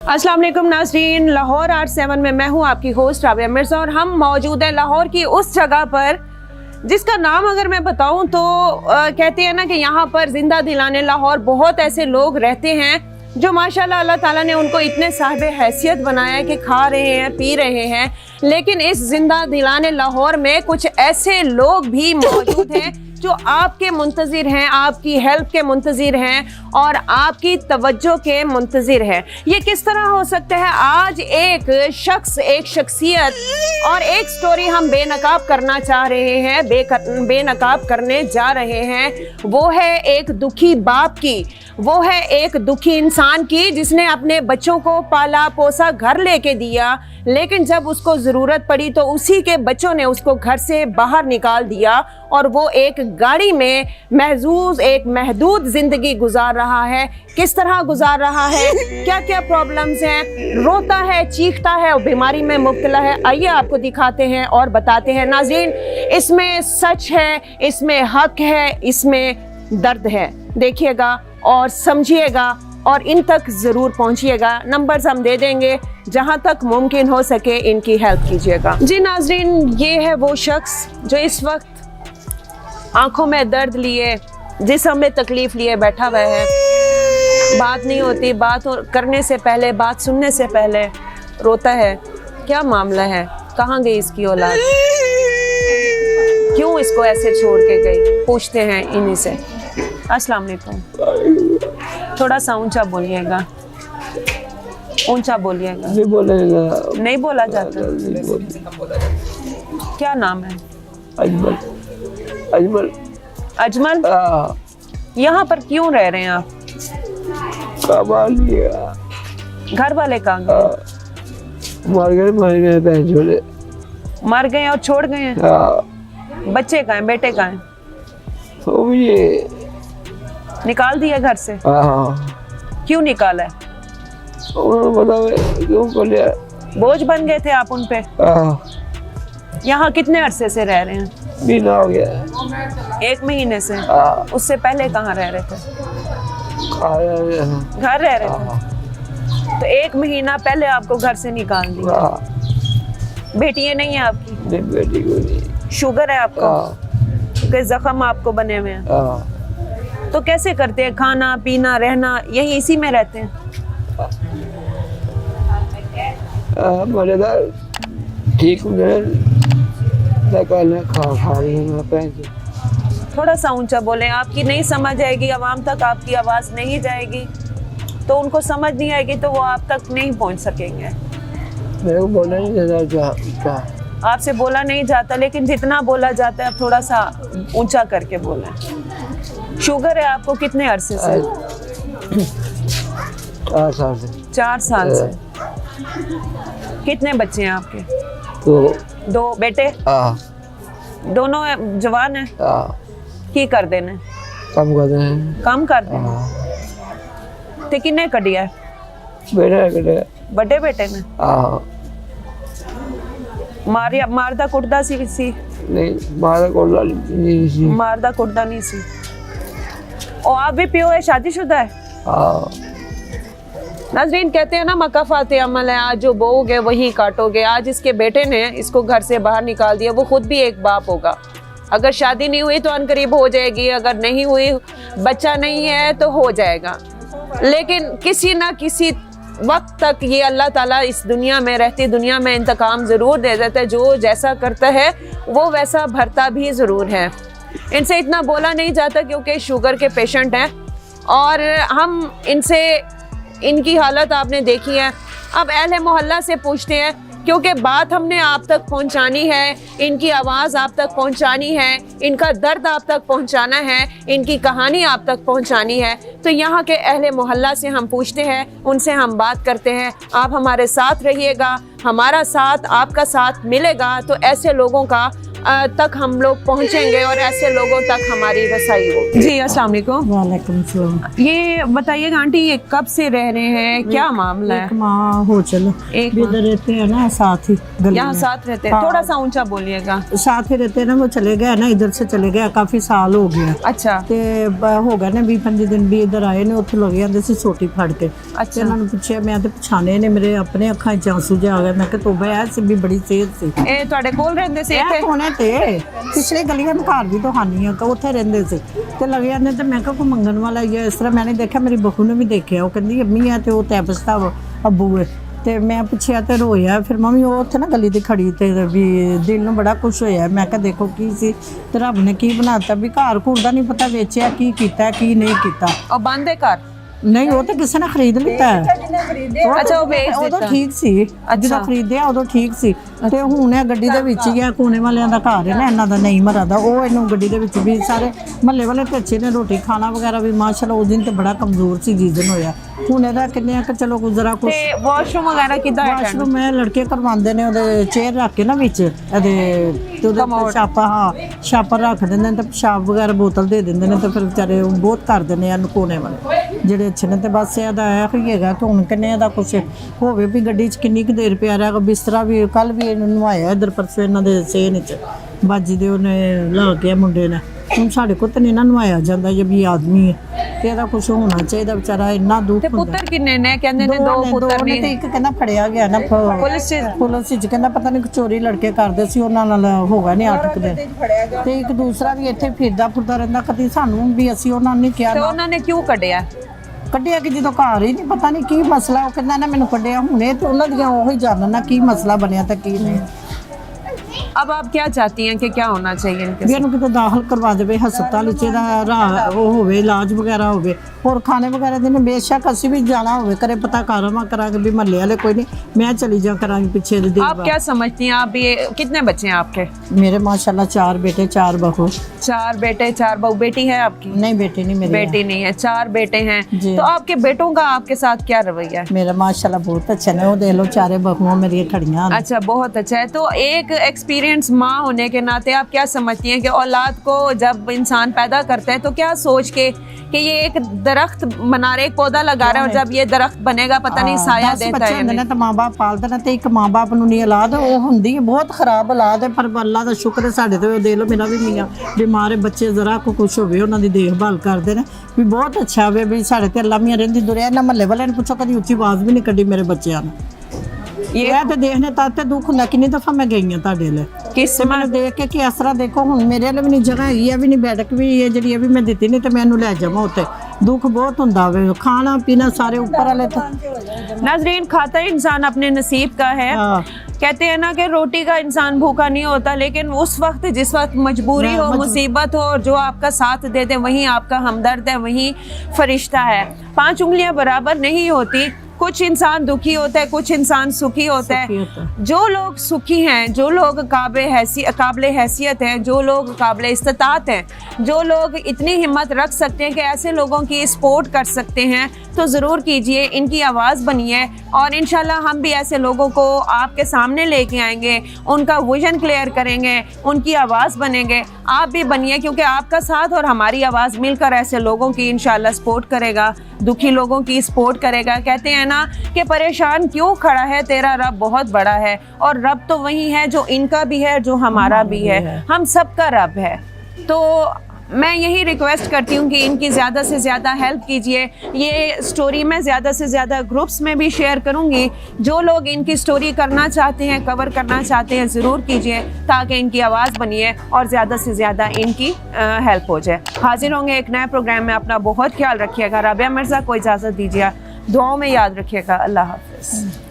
अस्सलाम वालेकुम नाज़रीन, लाहौर R7 में मैं हूँ आपकी होस्ट राबिया मिर्ज़ा और हम मौजूद हैं लाहौर की उस जगह पर जिसका नाम अगर मैं बताऊँ तो कहते हैं ना कि यहाँ पर जिंदा दिलाने लाहौर बहुत ऐसे लोग रहते हैं जो माशाल्लाह अल्लाह ताला ने उनको इतने साहिब हैसियत बनाया है कि खा रहे हैं, पी रहे हैं। लेकिन इस जिंदा दिलाने लाहौर में कुछ ऐसे लोग भी मौजूद हैं जो आपके मुंतज़िर हैं, आपकी हेल्प के मुंतज़िर हैं और आपकी तवज्जो के मुंतज़िर हैं। ये किस तरह हो सकता है? आज एक शख्स, एक शख्सियत और एक स्टोरी हम बेनकाब करना चाह रहे हैं, बेनकाब करने जा रहे हैं। वो है एक दुखी बाप की, वो है एक दुखी इंसान की जिसने अपने बच्चों को पाला पोसा, घर लेके दिया, लेकिन जब उसको ज़रूरत पड़ी तो उसी के बच्चों ने उसको घर से बाहर निकाल दिया और वो एक गाड़ी में महजूज एक महदूद ज़िंदगी गुजार रहा है। किस तरह गुजार रहा है, क्या क्या प्रॉब्लम्स हैं, रोता है, चीखता है और बीमारी में मुब्तला है। आइए आपको दिखाते हैं और बताते हैं। नाज़रीन, इसमें सच है, इसमें हक है, इसमें दर्द है। देखिएगा और समझिएगा और इन तक ज़रूर पहुंचिएगा। नंबर्स हम दे देंगे, जहां तक मुमकिन हो सके इनकी हेल्प कीजिएगा। जी नाज़रीन, ये है वो शख्स जो इस वक्त आंखों में दर्द लिए, जिस्म में तकलीफ़ लिए बैठा हुआ है। बात नहीं होती, बात करने से पहले, बात सुनने से पहले रोता है। क्या मामला है, कहाँ गई इसकी औलाद, क्यों इसको ऐसे छोड़ के गई? पूछते हैं इन्हीं से। अस्सलाम वालेकुम। थोड़ा सा ऊंचा बोलिएगा, ऊंचा बोलिएगा। नहीं बोलेगा, नहीं बोला जाता। क्या नाम है? अजमल। अजमल। अजमल। यहाँ पर क्यों रह रहे हैं आप? घर वाले कहाँ गए? मर गए बहन छोड़े। मर गए और छोड़ गए हैं? बच्चे कहाँ हैं, बेटे कहाँ हैं? तो भी निकाल दिया घर से? क्यों निकाला है? उन्होंने बताया क्यों कर लिया। बोझ बन गए थे आप उन पे? यहाँ कितने अरसे से रह रहे हैं? महीना हो गया। 1 महीने से? उससे पहले कहाँ रह रहे थे? घर रह रहे थे। तो 1 महीना पहले आपको घर से निकाल दिया। बेटियाँ नहीं है आपकी? नहीं, बेटी को नहीं। शुगर है आपको? कि जख्म आपको बने हुए हैं? तो कैसे करते हैं, खाना पीना रहना यही इसी में रहते हैं? मजेदार ठीक थोड़ा सा ऊंचा बोलें, आपकी नहीं समझ आएगी, आवाम तक आपकी आवाज़ नहीं जाएगी तो उनको समझ नहीं आएगी तो वो आप तक नहीं पहुंच सकेंगे। मेरे को बोला नहीं जाता। आपसे बोला नहीं जाता, लेकिन जितना बोला जाता है आप थोड़ा सा ऊंचा करके बोलें। शुगर है आपको कितने अरसे से? 4 साल से। 4 साल से। कितने बच्चे हैं आपके? 2 बेटे? दोनों जवान हैं? की कर देने? कम कर देने। कम कर देने? ते किन्ने कढ़िया है? बेटे बड़े बेटे ने? मारदा कुटदा सी? नहीं, मारदा कुटदा नहीं सी। और आप भी पियो है, शादीशुदा है? नाज़रीन, कहते हैं ना मकाफाते अमल है, आज जो बोओगे वही काटोगे। आज इसके बेटे ने इसको घर से बाहर निकाल दिया। वो खुद भी एक बाप होगा। अगर शादी नहीं हुई तो अनकरीब हो जाएगी, अगर नहीं हुई, बच्चा नहीं है तो हो जाएगा। लेकिन किसी ना किसी वक्त तक ये अल्लाह ताला इस दुनिया में, रहती दुनिया में इंतकाम ज़रूर दे देता है। जो जैसा करता है वो वैसा भरता भी ज़रूर है। इनसे इतना बोला नहीं जाता क्योंकि शुगर के पेशेंट हैं और हम इनसे, इनकी हालत आपने देखी है। अब अहले मोहल्ला से पूछते हैं, क्योंकि बात हमने आप तक पहुंचानी है, इनकी आवाज़ आप तक पहुंचानी है, इनका दर्द आप तक पहुंचाना है, इनकी कहानी आप तक पहुंचानी है। तो यहाँ के अहले मोहल्ला से हम पूछते हैं, उनसे हम बात करते हैं। आप हमारे साथ रहिएगा, हमारा साथ, आपका साथ मिलेगा तो ऐसे लोगों का तक हम लोग पहुंचेंगे और ऐसे लोगों तक हमारी रसाई हो। जी अस्सलाम वालेकुम। वालेकुम सलाम। ये बताइएगा आंटी, ये कब से रह रहे हैं, क्या मामला एक है? माह हो चलो, एक इधर रहते हैं ना, साथ ही गली यहाँ में। साथ रहते हैं? हाँ। थोड़ा सा ऊंचा बोलिएगा। साथ ही रहते हैं ना, वो चले गए ना, इधर से चले गए, काफी साल हो गया अच्छा ਤੇ ਹੋ ਗਿਆ ਨੇ 20-25 ਦਿਨ ਵੀ ਇੱਧਰ ਆਏ ਨੇ, ਉੱਥੇ ਲੱਗ ਜਾਂਦੇ ਸੀ ਸੋਟੀ ਫੜ ਕੇ। ਤੇ ਅੱਛਾ ਇਹਨਾਂ ਨੂੰ ਪੁੱਛਿਆ, ਮੈਂ ਤੇ ਪਛਾਣੇ ਨੇ, ਮੇਰੇ ਆਪਣੇ ਅੱਖਾਂ 'ਚ ਆਂਸੂ ਜਿਹਾ ਆ ਗਿਆ। ਮੈਂ ਕਿਹਾ ਤੋਬਾ ਐ ਸੀ ਵੀ ਬੜੀ ਸਿਹਤ ਸੀ। ਇਹ ਤੁਹਾਡੇ ਕੋਲ ਰਹਿੰਦੇ ਸੀ ਇਹ ਇੱਥੇ? ਕੋਨੇ ਤੇ ਪਿਛਲੇ ਗਲੀਆਂ में ਘਰ ਵੀ ਤੁਹਾਨੀ ਆ, ਉੱਥੇ ਰਹਿੰਦੇ ਸੀ ਤੇ ਲੱਗ ਜਾਂਦੇ। ਤੇ ਮੈਂ ਕਿਹਾ ਕੋਈ ਮੰਗਣ ਵਾਲਾ ਹੀ ਹੈ, ਇਸ ਤਰ੍ਹਾਂ ਮੈਂ ਨਹੀਂ ਦੇਖਿਆ, ਮੇਰੀ ਬਹੂ ਨੇ ਵੀ ਦੇਖਿਆ। ਉਹ ਕਹਿੰਦੀ ਅੰਮੀ ਆ ਤੇ ਉਹ ਤੈਪਸਤਾ ਅੱਬੂ ਹੈ। ਤੇ ਮੈਂ ਪੁੱਛਿਆ ਤੇ ਰੋਇਆ। ਫਿਰ ਮੰਮੀ ਉਹ ਉੱਥੇ ਨਾ ਗਲੀ ਤੇ ਖੜੀ ਤੇ ਵੀ ਦਿਲ ਨੂੰ ਬੜਾ ਖੁਸ਼ ਹੋਇਆ। ਮੈਂ ਕਿਹਾ ਦੇਖੋ ਕੀ ਸੀ ਤੇ ਰੱਬ ਨੇ ਕੀ ਬਣਾਤਾ, ਵੀ ਘਰ ਘੂਰ ਦਾ ਨਹੀਂ ਪਤਾ ਵੇਚਿਆ ਕੀ ਕੀਤਾ ਕੀ ਨਹੀਂ ਕੀਤਾ। और बंद है घर? ਨਹੀਂ ਉਹ ਤਾਂ ਕਿਸੇ ਨੇ ਖਰੀਦ ਲਿੱਤਾ ਹੈ। ਅੱਛਾ, ਉਹ ਵੇਚ ਉਦੋਂ ਦਿੱਤਾ। ਠੀਕ ਸੀ, ਜਦੋਂ ਖਰੀਦਿਆ ਉਦੋਂ ਠੀਕ ਸੀ। ਤੇ ਹੁਣ ਇਹ ਗੱਡੀ ਦੇ ਵਿੱਚ ਹੀ ਆ, ਕੋਨੇ ਵਾਲਿਆਂ ਦਾ ਘਰ ਹੈ ਨਾ ਇਹਨਾਂ ਦਾ, ਨਹੀਂ ਮਰਾਦਾ। ਉਹ ਇਹਨੂੰ ਗੱਡੀ ਦੇ ਵਿੱਚ ਵੀ ਸਾਰੇ ਮਹੱਲੇ ਵਾਲੇ ਤੇ ਅੱਛੇ ਨੇ, ਰੋਟੀ ਖਾਣਾ ਵਗੈਰਾ ਵੀ ਮਾਸ਼ਾਅੱਲਾ। ਉਸ ਦਿਨ ਤੇ ਬੜਾ ਕਮਜ਼ੋਰ ਸੀ ਜਿਸ ਹੋਇਆ। ਹੁਣ ਇਹਦਾ ਕਿੰਨੇ ਕਿ ਚਲੋ ਗੁਜ਼ਰਾ ਕੁਛ। ਤੇ ਵਾਸ਼ਰੂਮ ਵਗੈਰਾ ਕਿੱਦਾਂ ਹੈ? ਵਾਸ਼ਰੂਮ ਮੈਂ ਲੜਕੇ ਕਰਵਾਉਂਦੇ ਨੇ, ਉਹਦੇ ਚੇਅਰ ਰੱਖ ਕੇ ਨਾ ਵਿੱਚ ਇਹਦੇ ਤੇ ਉਹਦੇ ਉੱਤੇ ਛਾਪਾ, ਹਾਂ ਛਾਪਾ ਰੱਖ ਦਿੰਦੇ ਨੇ ਤੇ ਪਿਸ਼ਾਬ ਵਗੈਰਾ ਬੋਤਲ ਦੇ ਦਿੰਦੇ ਨੇ। ਤੇ ਫਿਰ ਵਿਚਾਰੇ ਉਹ ਬਹੁਤ ਕਰਦੇ ਨੇ ਇਹਨੂੰ ਕੋਨੇ ਵਾਲੇ ਜਿਹੜੇ ਅੱਛੇ ਨੇ। ਤੇ ਬਸ ਇਹਦਾ ਇਹ ਹੀ ਹੈਗਾ ਕਿ ਹੁਣ ਕਿੰਨੇ ਇਹਦਾ ਕੁਛ ਹੋਵੇ ਵੀ ਗੱਡੀ 'ਚ ਕਿੰਨੀ ਕੁ ਦੇਰ ਪਿਆ ਰਿਹਾ। ਬਿਸਤਰਾ ਵੀ ਕੱਲ ਵੀ ਇਹਨੂੰ ਨਵਾਇਆ ਇੱਧਰ ਪਰਸੋਂ ਇਹਨਾਂ ਦੇ ਸੇਨ 'ਚ ਬਾਜੀ ਦੇ ਉਹਨੇ ਲਾ ਕੇ ਮੁੰਡੇ ਨੇ। ਹੁਣ ਸਾਡੇ ਕੋਲ ਤਾਂ ਨਹੀਂ ਨਾ ਨਵਾਇਆ ਜਾਂਦਾ ਜੇ ਵੀ ਆਦਮੀ ਹੈ ਤੇ ਇਹਦਾ ਕੁਛ ਹੋਣਾ ਚਾਹੀਦਾ। ਵਿਚਾਰਾ ਇੰਨਾ ਦੁੱਖ ਤੇ ਹੁੰਦਾ। ਪੁੱਤਰ ਕਿੰਨੇ ਨੇ? ਕਹਿੰਦੇ ਨੇ ਦੋ ਪੁੱਤਰ ਨੇ ਤੇ ਨੇ। ਇੱਕ ਕਹਿੰਦਾ ਫੜਿਆ ਗਿਆ ਨਾ ਪੁਲਿਸ 'ਚ? ਪੁਲਿਸ 'ਚ ਕਹਿੰਦਾ ਪਤਾ ਨਹੀਂ ਚੋਰੀ ਲੜਕੇ ਕਰਦੇ ਸੀ, ਉਹਨਾਂ ਨਾਲ ਹੋ ਗਏ ਨੇ 8 ਦਿਨ। ਤੇ ਇੱਕ ਦੂਸਰਾ ਵੀ ਇੱਥੇ ਫਿਰਦਾ ਫੁਰਦਾ ਰਹਿੰਦਾ। ਕਦੀ ਸਾਨੂੰ ਵੀ ਅਸੀਂ ਉਹਨਾਂ ਨੂੰ ਨਹੀਂ ਕਿਹਾ ਤੇ ਨਾ ਉਹਨਾਂ ਨੇ ਕਿਉਂ ਕੱਢਿਆ? ਕੱਢਿਆ ਕਿ ਜਦੋਂ ਘਰ ਹੀ ਨਹੀਂ, ਪਤਾ ਨਹੀਂ ਕੀ ਮਸਲਾ। ਉਹ ਕਹਿੰਦਾ ਨਾ ਮੈਨੂੰ ਕੱਢਿਆ। ਹੁਣੇ ਤੇ ਉਹਨਾਂ ਦੀਆਂ ਉਹੀ ਜਾਣਨਾ ਕੀ ਮਸਲਾ ਬਣਿਆ ਤੇ ਕੀ ਨਹੀਂ। अब आप क्या चाहती हैं कि क्या होना चाहिए इनके ਵੀ साथ? ਇਹਨੂੰ ਕਿਤੇ ਦਾਖਲ ਕਰਵਾ ਦੇਵੇ ਹਸਪਤਾਲ ਵਿੱਚ, ਇਹਦਾ ਉਹ ਹੋਵੇ ਇਲਾਜ ਵਗੈਰਾ ਹੋਵੇ। ਹੋਰ ਖਾਣੇ ਵਗੈਰਾ ਦੇ ਨੇ ਬੇਸ਼ੱਕ ਅਸੀਂ ਵੀ ਜਾਣਾ ਹੋਵੇ ਕਰੇ ਪਤਾ ਕਰਾਵਾਂ ਕਰਾਂਗੇ ਵੀ ਮਹੱਲੇ ਵਾਲੇ ਕੋਈ ਨਹੀਂ, ਮੈਂ ਚਲੀ ਜਾ ਕਰਾਂਗੀ ਪਿੱਛੇ ਦੇ आप क्या समझती हैं? आप ये कितने बच्चे हैं आपके? ਮੇਰੇ ਮਾਸ਼ਾਅੱਲਾ 4 ਬੇਟੇ 4 बहू। 4 बेटे 4 बहू। बेटी है आपकी? नहीं बेटी नहीं मेरी। बेटी नहीं है, 4 बेटे हैं। जी। तो आपके बेटों का आपके साथ क्या रवैया है? मेरा माशाल्लाह बहुत अच्छा है। वो देख लो 4 बहुओं मेरी खड़ियां हैं। अच्छा, बहुत अच्छा है। तो एक एक्सपीरियंस माँ होने के नाते आप क्या समझती हैं कि औलाद को जब इंसान पैदा करता है तो क्या सोच के कि ये एक दरख्त बना रहे, एक पौधा लगा रहे हैं और जब ये दरख्त बनेगा पता नहीं साया दस देता बच्चे है। ਹੁੰਦੇ ਨੇ ਤਾਂ ਮਾਂ-ਬਾਪ ਪਾਲਦੇ ਨੇ ਤੇ ਇੱਕ ਮਾਂ-ਬਾਪ ਨੂੰ ਨਹੀਂ ਔਲਾਦ ਉਹ ਹੁੰਦੀ ਹੈ ਬਹੁਤ ਖਰਾਬ ਔਲਾਦ ਹੈ। ਪਰ ਅੱਲਾ ਦਾ ਸ਼ੁਕਰ ਹੈ ਸਾਡੇ ਤੇ। ਉਹ ਦੇਖ ਲਓ ਮੇਰਾ ਵੀ ਮੀਆਂ ਬਿਮਾਰ ਹੈ, ਬੱਚੇ ਜ਼ਰਾ ਕੋ ਕੁਛ ਹੋਵੇ ਉਹਨਾਂ ਦੀ ਦੇਖਭਾਲ ਕਰਦੇ ਨੇ ਵੀ ਬਹੁਤ ਅੱਛਾ ਹੋਵੇ ਵੀ ਸਾਡੇ ਤੇ ਅੱਲਾ ਮੀਆਂ ਰਹਿੰਦੀ ਦੁਰਿਆ ਨਾ। ਮਹੱਲੇ ਵਾਲਿਆਂ ਨੂੰ ਪੁੱਛੋ ਕਦੀ ਉੱਚੀ ਆਵਾਜ਼ ਵੀ ਨਹੀਂ ਕੱਢੀ ਮੇਰੇ ਬੱਚਿਆਂ ਨੇ। ਇਹ ਤੇ ਦੇਖਨੇ ਤਾਂ ਤੇ ਦੁੱਖ ਹੁੰਦਾ। ਕਿੰਨੀ ਦਫਾ ਮੈਂ ਗਈ ਹਾਂ ਤੁਹਾਡੇ ਲਈ किस ਤੇ ਮੈਨੂੰ ਦੇਖ ਕੇ ਕਿ ਇਸ ਤਰ੍ਹਾਂ ਦੇਖੋ ਹੁਣ ਮੇਰੇ ਲਈ ਵੀ ਨਹੀਂ ਜਗ੍ਹਾ ਹੈਗੀ ਹੈ, ਵੀ ਨਹੀਂ ਬੈਠਕ ਵੀ ਇਹ ਜਿਹੜੀ ਇਹ ਵੀ ਮੈਂ ਦਿੱਤੀ ਨਹੀਂ ਤੇ ਮੈਨੂੰ ਲੈ ਜਾਵਾਂ ਉੱਥੇ। ਦੁੱਖ ਬਹੁਤ ਹੁੰਦਾ ਵੇ। ਖਾਣਾ ਪੀਣਾ ਸਾਰੇ ਉੱਪਰ ਵਾਲੇ ਤਾਂ नाज़रीन, खाता इंसान अपने नसीब का है। हाँ। कहते हैं ना कि रोटी का इंसान भूखा नहीं होता, लेकिन उस वक्त जिस वक्त मजबूरी हो, मुसीबत हो और जो आपका साथ दे दे वहीं आपका हमदर्द है, वहीं फरिश्ता है। 5 उंगलियां बराबर नहीं होती। कुछ इंसान दुखी होता है, कुछ इंसान सुखी होता है। जो लोग सुखी हैं, जो लोग काबिल हैसियत हैं, जो लोग काबिल इस्तात हैं, जो लोग इतनी हिम्मत रख सकते हैं कि ऐसे लोगों की सपोर्ट कर सकते हैं, तो ज़रूर कीजिए, इनकी आवाज़ बनिए। और इंशाल्लाह हम भी ऐसे लोगों को आपके सामने लेके आएंगे, उनका विजन क्लियर करेंगे, उनकी आवाज़ बनेंगे। आप भी बनिए, क्योंकि आपका साथ और हमारी आवाज़ मिलकर ऐसे लोगों की इंशाल्लाह सपोर्ट करेगा, दुखी लोगों की सपोर्ट करेगा। कहते हैं ना कि परेशान क्यों खड़ा है, तेरा रब बहुत बड़ा है। और रब तो वही है जो इनका भी है, जो हमारा भी है, हम सबका रब है। तो मैं यही रिक्वेस्ट करती हूँ कि इनकी ज़्यादा से ज़्यादा हेल्प कीजिए। ये स्टोरी मैं ज़्यादा से ज़्यादा ग्रुप्स में भी शेयर करूँगी। जो लोग इनकी स्टोरी करना चाहते हैं, कवर करना चाहते हैं, ज़रूर कीजिए ताकि इनकी आवाज़ बनिए और ज़्यादा से ज़्यादा इनकी हेल्प हो जाए। हाजिर होंगे एक नए प्रोग्राम में। अपना बहुत ख्याल रखिएगा। राबिया मिर्ज़ा को इजाज़त दीजिए। दुआओं में याद रखिएगा। अल्लाह हाफ़िज़।